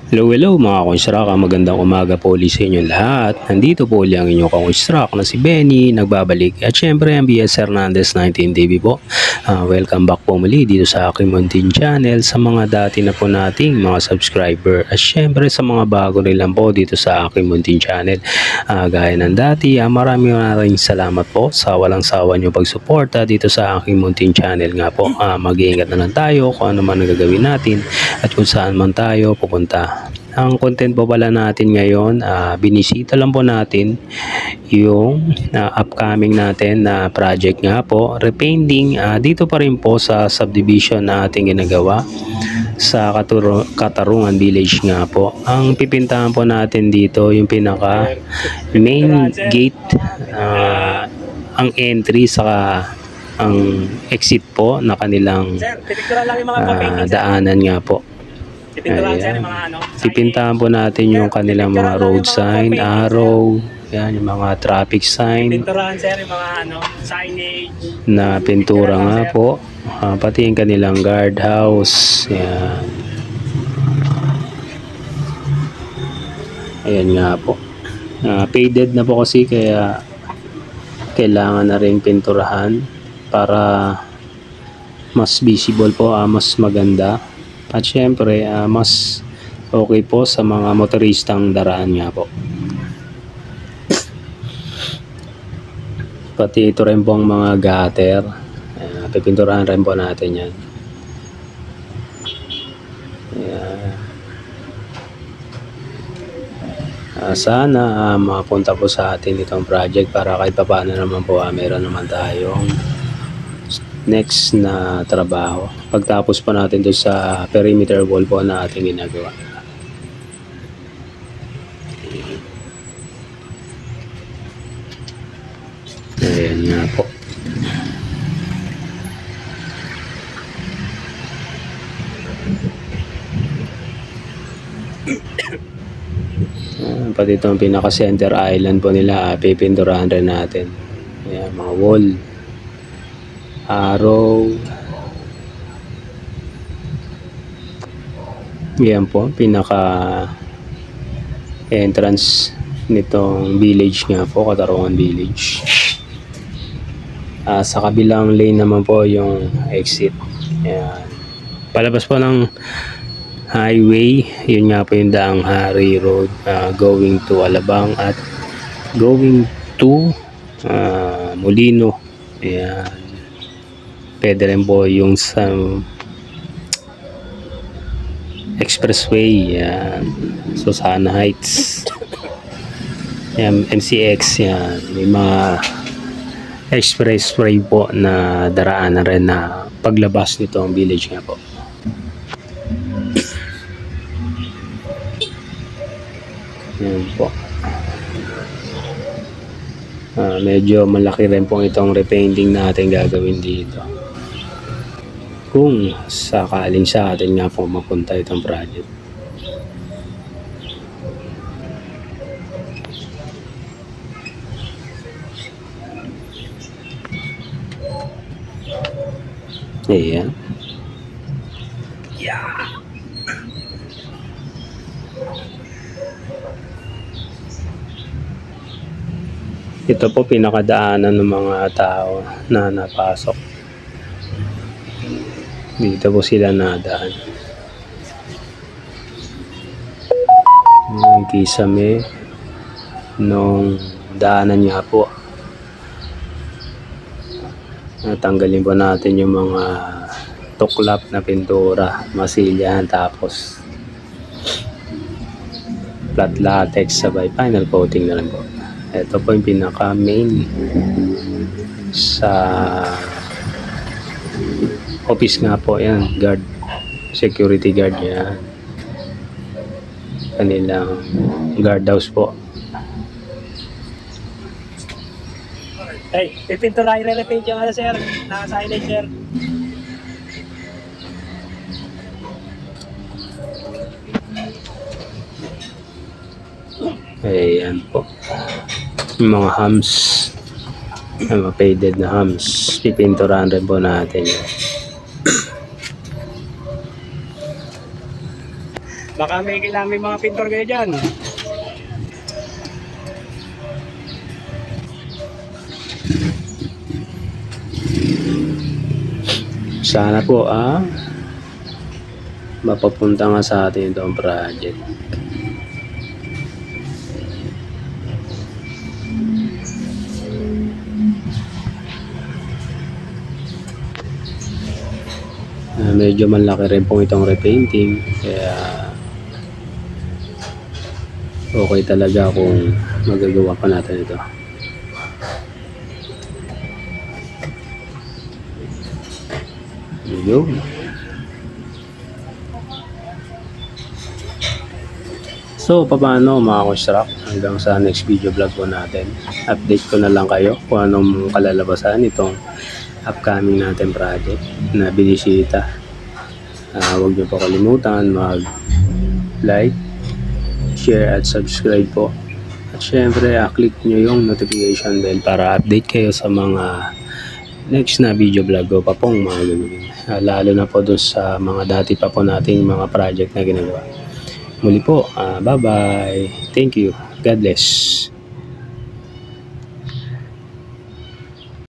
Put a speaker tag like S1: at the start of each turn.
S1: Hello, hello mga konstraka, magandang umaga po ulit sa inyong lahat. Nandito po ulit ang inyong konstrak na si Benny, nagbabalik. At syempre ang BS Hernandez 19TV po. Welcome back po muli dito sa aking munting channel, sa mga dati na po nating mga subscriber. At syempre sa mga bago rin lang po dito sa aking munting channel. Gaya ng dati, maraming salamat po sa walang sawa nyo pagsuporta dito sa aking munting channel nga po. Mag-iingat na lang tayo kung ano man ang gagawin natin at kung saan man tayo pupunta. Ang content po pala natin ngayon, binisita lang po natin yung upcoming natin na project nga po, repainting dito pa rin po sa subdivision na ating ginagawa sa Katarungan Village nga po. Ang pipintahan po natin dito yung pinaka main gate, ang entry saka ang exit po na kanilang daanan nga po. Ayan. Pipintahan po natin yung kanilang mga road sign, arrow, yan, yung mga traffic sign, signage na pintura nga po, pati yung kanilang guardhouse. Yan. Ayan nga po. Faded na po kasi, kaya kailangan na rin pinturahan para mas visible po, mas maganda. At syempre, mas okay po sa mga motoristang daraan nga po. Pati ito rin po ang mga gutter. Pipinturahan rin po natin yan. Sana makapunta po sa atin itong project para kahit paano naman po meron naman tayong next na trabaho pagtapos po natin doon sa perimeter wall po na ating ginagawa. Ayan nga po. Pati itong pinaka center island po nila, pipinturahan rin natin. Ayan, mga wall, arrow. Yan po, pinaka entrance nitong village nga po, Katarungan Village. Sa kabilang lane naman po yung exit. Yan. Palabas po ng highway, yun nga po yung Daang Hari Road, going to Alabang at going to Molino. Ayan. Pwede rin po yung sa expressway, yan, Susana Heights, yan, MCX, yan, may mga expressway po na daraanan rin na paglabas nito ang village nga po. Yan po. Medyo malaki rin po itong repainting natin gagawin dito. Kung sakaling sa atin nga po mapunta itong project. Ayan. Yeah. Ito po pinakadaanan ng mga tao na napasok. Dito po sila nadaan. Yung kisame nung daanan niya po. Natanggalin po natin yung mga tuklap na pintura, masilyahan, tapos flat latex sabay final coating na rin po. Ito po yung pinaka main sa office nga po, yan, guard, security guard, yan, kanilang guardhouse po.
S2: Hey, pipintura, i-repaint yung ano, sir, naka-signage, sir.
S1: Ayan po yung mga hams, mga faded na hams, pipinturahan rin po natin yan.
S2: Baka may kailangan may mga pintor kayo dyan.
S1: Sana po mapapunta nga sa atin itong project. Medyo malaki rin po itong repainting, kaya okay talaga kung magagawa pa natin ito. Yun. So, paano mga construct hanggang sa next video vlog po natin. Update ko na lang kayo kung anong kalalabasan itong upcoming natin project na binisita. Huwag niyo po kalimutan mag-like, share at subscribe po. At syempre, click niyo yung notification bell para update kayo sa mga next na video vlog ko pa pong mga gagawin. Lalo na po doon sa mga dati pa po nating mga project na ginagawa. Muli po, bye-bye. Thank you. God bless.